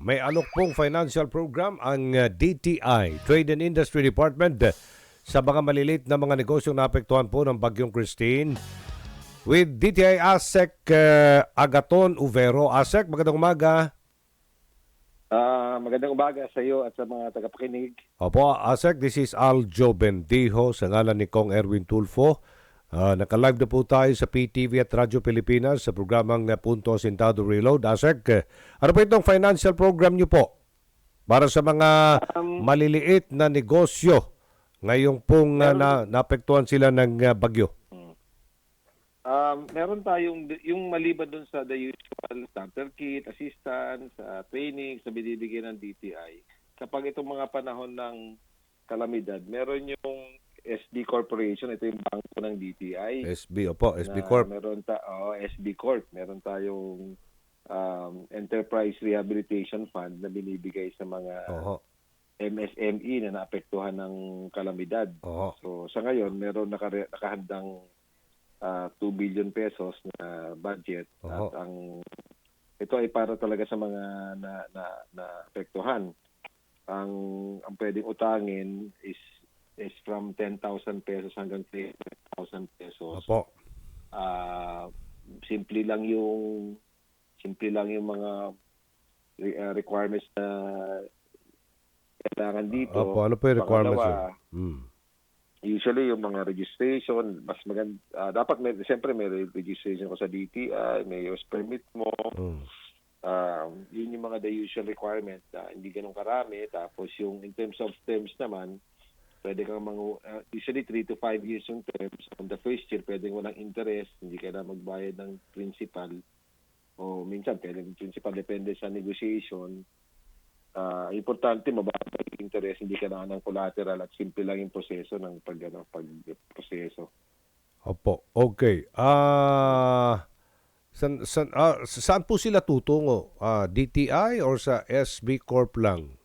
may alok pong financial program ang DTI, Trade and Industry Department, sa mga maliliit na mga negosyong naapektuhan po ng Bagyong Christine. With DTI ASEC Agaton Uvero. ASEC, magandang umaga. Magandang umaga sa iyo at sa mga tagapakinig. Opo, ASEC, this is Aljo Bendijo sa ngalan ni Kong Erwin Tulfo. Naka-live na po tayo sa PTV at Radyo Pilipinas sa programang Punto Sintado Reload. ASEC, ano po itong financial program nyo po para sa mga maliliit na negosyo ngayong pong naapektuhan sila ng bagyo? Meron tayong yung maliban doon sa the usual starter kit, assistance, training sa binibigyan ng DTI. Kapag itong mga panahon ng kalamidad, meron yung SB Corporation, ito yung bangko ng DTI. SB, opo, SB Corp. Meron SB Corp. Meron tayong Enterprise Rehabilitation Fund na binibigay sa mga MSME na naapektuhan ng kalamidad. So sa ngayon, meron nakahandang 2 billion pesos na budget at ito ay para talaga sa mga naapektuhan. Ang pwedeng utangin is from 10,000 pesos hanggang 300,000 pesos. Opo. Simple lang yung mga requirements na kailangan dito. Opo, ano po yung requirements? Usually yung mga registration, mas maganda, dapat siyempre may registration ko sa DTI, may use permit mo. Yun yung mga the usual requirement, hindi ganun karami. Tapos yung in terms of terms naman, pwede kang usually 3 to 5 years yung terms. On the first year, pwedeng walang interest, hindi ka na magbayad ng principal. O minsan, pwedeng principal, depende sa negotiation. Importante, mababa yung interest, hindi ka na ng collateral at simple lang yung proseso ng pag-proseso. Opo, okay. Saan po sila tutungo? DTI or sa SB Corp lang?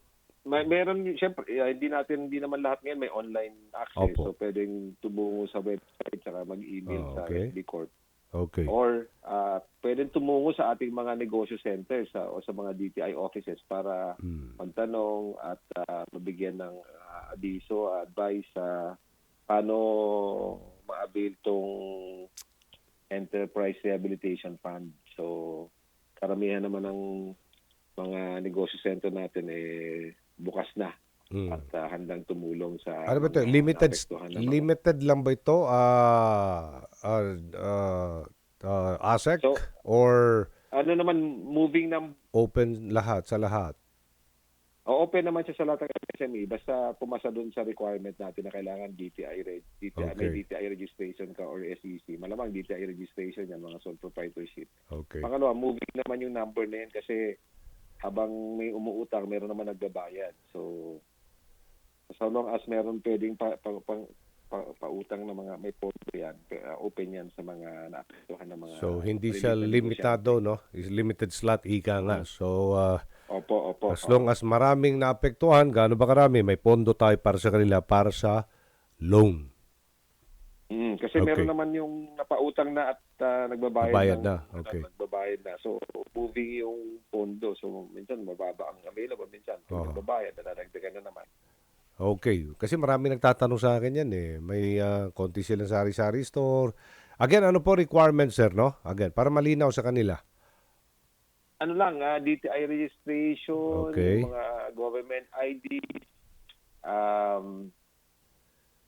Meron, siyempre, hindi naman lahat ngayon may online access. Opo. So, pwedeng tumungo sa website saka mag-email sa SB Corp. Okay. Or, pwedeng tumungo sa ating mga negosyo centers o sa mga DTI offices para magtanong at mabigyan ng abiso, advice sa paano ma-avail tong Enterprise Rehabilitation Fund. So, karamihan naman ng mga negosyo center natin bukas na at handang tumulong sa ano ba ito? Limited lang ba ito? ASEC? So, or ano naman, moving ng open lahat, sa lahat? open naman siya sa lahat ng SME basta pumasa doon sa requirement natin na kailangan may DTI registration ka or SEC. Malamang DTI registration yan, mga sole proprietorship. Okay. Pangalawa, moving naman yung number na yan kasi habang may umuutang, meron naman nagbabayad. So long as meron pwedeng pautang na mga may pondo yan, open yan sa mga naapektuhan ng mga... So, hindi siya limitado, no? Is limited slot, ika nga. So, Opo. as long as maraming naapektuhan, gaano ba karami, may pondo tayo para sa kanila, para sa loan. Kasi meron naman yung napautang na at nagbabayad na. Okay. Nagbabayad na. So, moving yung pondo. So, minsan mababa ang available. Minsan, kung nagbabayad, nadadagdagan na naman. Okay. Kasi marami nagtatanong sa akin yan eh. May konti silang sari-sari store. Again, ano po requirements, sir, no? Again, para malinaw sa kanila. Ano lang, DTI registration, yung mga government ID,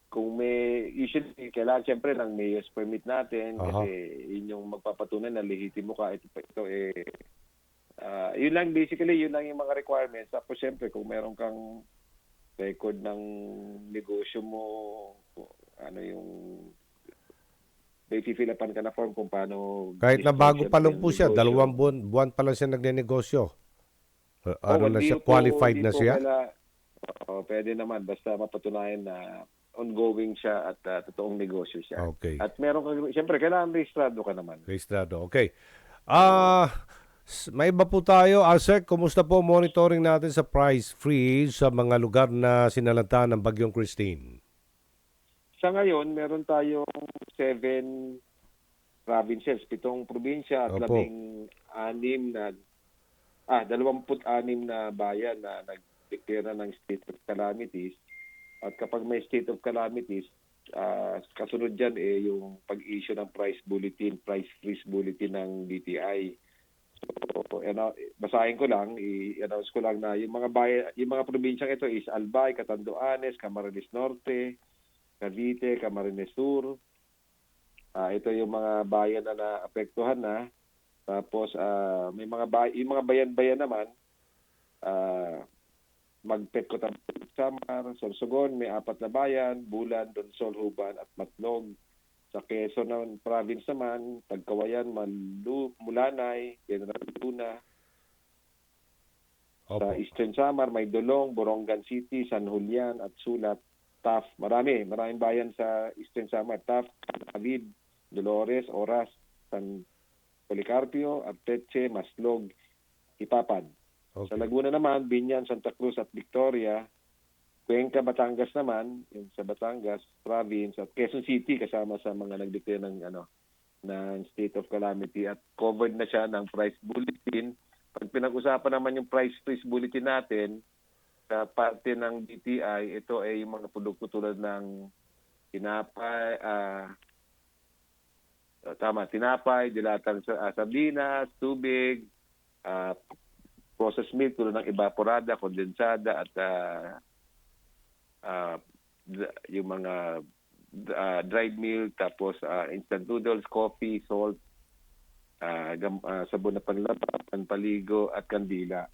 kung may, usually, kailangan siyempre ng mayors permit natin kasi yun yung magpapatunay na lehitimo ka. Ito yun lang, basically, yun lang yung mga requirements. Tapos siyempre, kung meron kang record ng negosyo mo, ano yung may fifilapan ka na form kung paano... Kahit na bago pa lang po siya, 2 buwan pa lang siya nagnenegosyo. Na siya, qualified na siya? Pwede naman, basta mapatunayan na ongoing siya at totoong negosyo siya. Okay. At meron ka, siyempre, kailangan rehistrado ka naman. Rehistrado, okay. May iba po tayo. ASEC, kumusta po monitoring natin sa price freeze sa mga lugar na sinalanta ng Bagyong Christine? Sa ngayon, meron tayong 7 provinces, 7 probinsya at 16 na 26 na bayan na nagdeklara ng state of calamities. At kapag may state of calamities, kasunod dyan yung pag-issue ng price freeze bulletin ng DTI. So, basahin ko lang, i-announce ko lang na yung mga probinsyang ito is Albay, Catanduanes, Camarines Norte, Cavite, Camarines Sur. Ito yung mga bayan na naapektuhan na. Tapos may yung mga bayan-bayan naman, Magpetco, Samar, Sorsogon, may 4 na bayan, Bulan, Donsol, Huban at Matlog. Sa Quezon province naman, Tagkawayan, Mulanay, General Luna. Sa Eastern Samar, may Dolong, Borongan City, San Julian at Sulat. Taf, maraming bayan sa Eastern Samar. Taf, Avid, Dolores, Oras, San Policarpio, Arteche, Maslog, Ipapad. Okay. Sa Laguna naman, Binyan, Santa Cruz at Victoria. Cuenca, Batangas naman, yung sa Batangas province at Quezon City kasama sa mga nagdeclare ng state of calamity at covered na siya ng price bulletin. Pag pinag-usapan naman yung price freeze bulletin natin sa parte ng DTI, ito ay yung mga produkto tulad ng tinapay, dilatang sardinas, tubig, processed milk tulad ng evaporada, kondensada at yung mga dried milk, tapos instant noodles, coffee, salt, sabon na panlaba, panpaligo at kandila.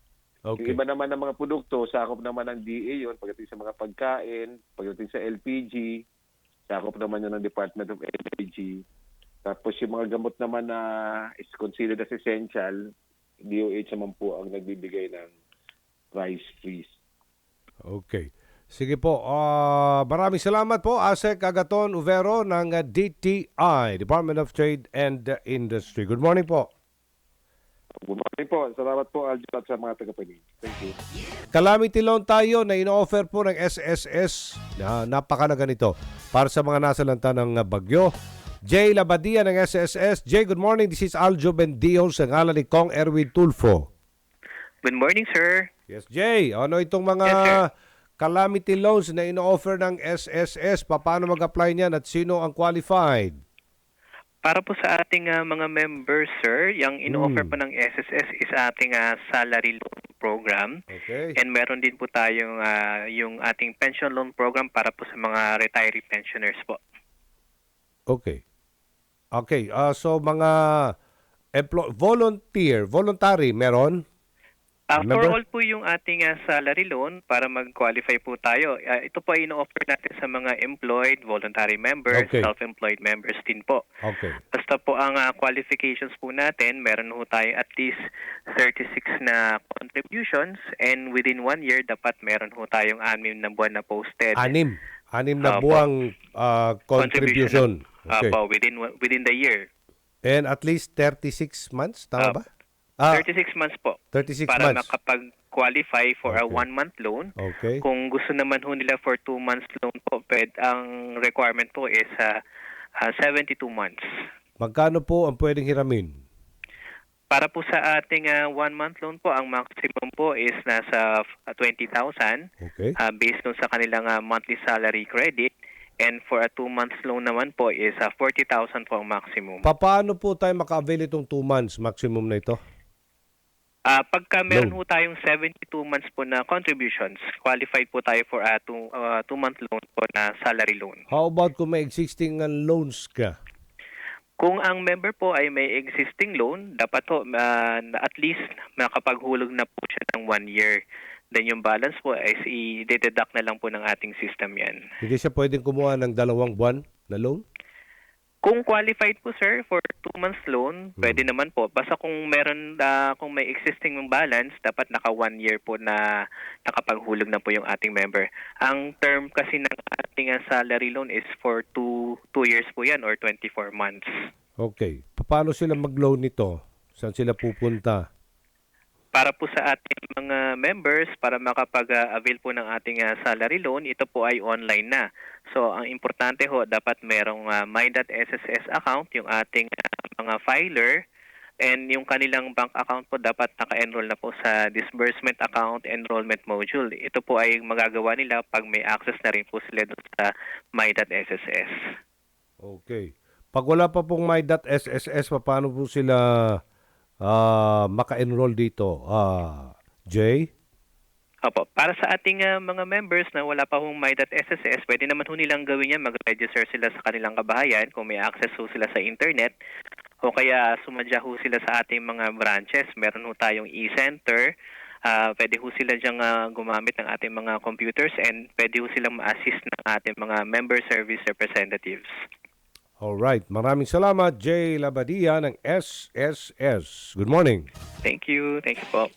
Okay. Yung iba naman ng mga produkto, sakop naman ng DA yun, pagdating sa mga pagkain, pagdating sa LPG, sakop naman yun ng Department of Energy. Tapos yung mga gamot naman na is considered as essential, DOH naman po ang nagbibigay ng price freeze. Okay. Sige po. Maraming salamat po, Asek Agaton Uvero ng DTI, Department of Trade and Industry. Good morning po. Good morning po. Salamat po, Aljo, at sa mga tagapanig. Thank you. Calamity loan tayo na ino-offer po ng SSS na napakalaga nito para sa mga nasalanta ng bagyo. Jay Labadia ng SSS. Jay, good morning. This is Aljo Bendio sa ngalan ni Kong Erwin Tulfo. Good morning, sir. Yes, Jay. Ano itong mga calamity loans na ino-offer ng SSS? Paano mag-apply niyan at sino ang qualified? Para po sa ating mga members, sir, yung ino-offer po ng SSS is ating salary loan program. Okay. And meron din po tayong yung ating pension loan program para po sa mga retiree pensioners po. Okay. Okay. So mga voluntary, meron? For Remember? all po yung ating salary loan para mag-qualify po tayo. Ito po ay ino-offer natin sa mga employed, voluntary members, Okay. self-employed members din po. Okay. Basta po ang qualifications po natin, meron po tayo at least 36 na contributions and within 1 year dapat meron po tayong 6 na buwan na posted. Anim na buwang contribution. Okay. Within the year. And at least 36 months, tama ba? 36 months po. 36 para months. makapag-qualify for a Okay. 1-month loan. Okay. Kung gusto naman ho nila for 2 months loan po, ang requirement po is 72 months. Magkano po ang pwedeng hiramin? Para po sa ating 1-month loan po, ang maximum po is nasa 20,000 Okay. based on sa kanilang monthly salary credit. And for a 2 months loan naman po is 40,000 po ang maximum. Paano po tayo maka-avail itong 2 months maximum na ito? Pagka meron Loan. po tayong 72 months po na contributions, qualified po tayo for a 2-month loan po na salary loan. How about kung may existing loans ka? Kung ang member po ay may existing loan, dapat po at least makapaghulog na po siya ng 1 year. Then yung balance po ay i-deduct na lang po ng ating system yan. Hindi siya pwedeng kumuha ng 2 buwan na loan? Kung qualified po, sir, for 2 months loan, pwede naman po. Basta kung kung may existing balance, dapat naka 1 year po na nakapaghulog na po yung ating member. Ang term kasi ng ating salary loan is for 2 years po yan or 24 months. Okay. Paano sila mag-loan nito? Saan sila pupunta? Para po sa ating mga members, para makapag-avail po ng ating salary loan, ito po ay online na. So, ang importante ho, dapat merong my.sss account, yung ating mga filer, and yung kanilang bank account po dapat naka-enroll na po sa disbursement account enrollment module. Ito po ay magagawa nila pag may access na rin po sila doon sa my.sss. Okay. Pag wala pa pong my.sss, paano po sila maka-enroll dito? Jay? Opo, para sa ating mga members na wala pa hong my.sss, pwede naman ho nilang gawin yan, mag-register sila sa kanilang kabahayan kung may access ho sila sa internet o kaya sumadya ho sila sa ating mga branches. Meron ho tayong e-center, pwede ho sila diyang gumamit ng ating mga computers and pwede ho silang ma-assist ng ating mga member service representatives. Alright. Maraming salamat, Jay Labadia ng SSS. Good morning. Thank you po.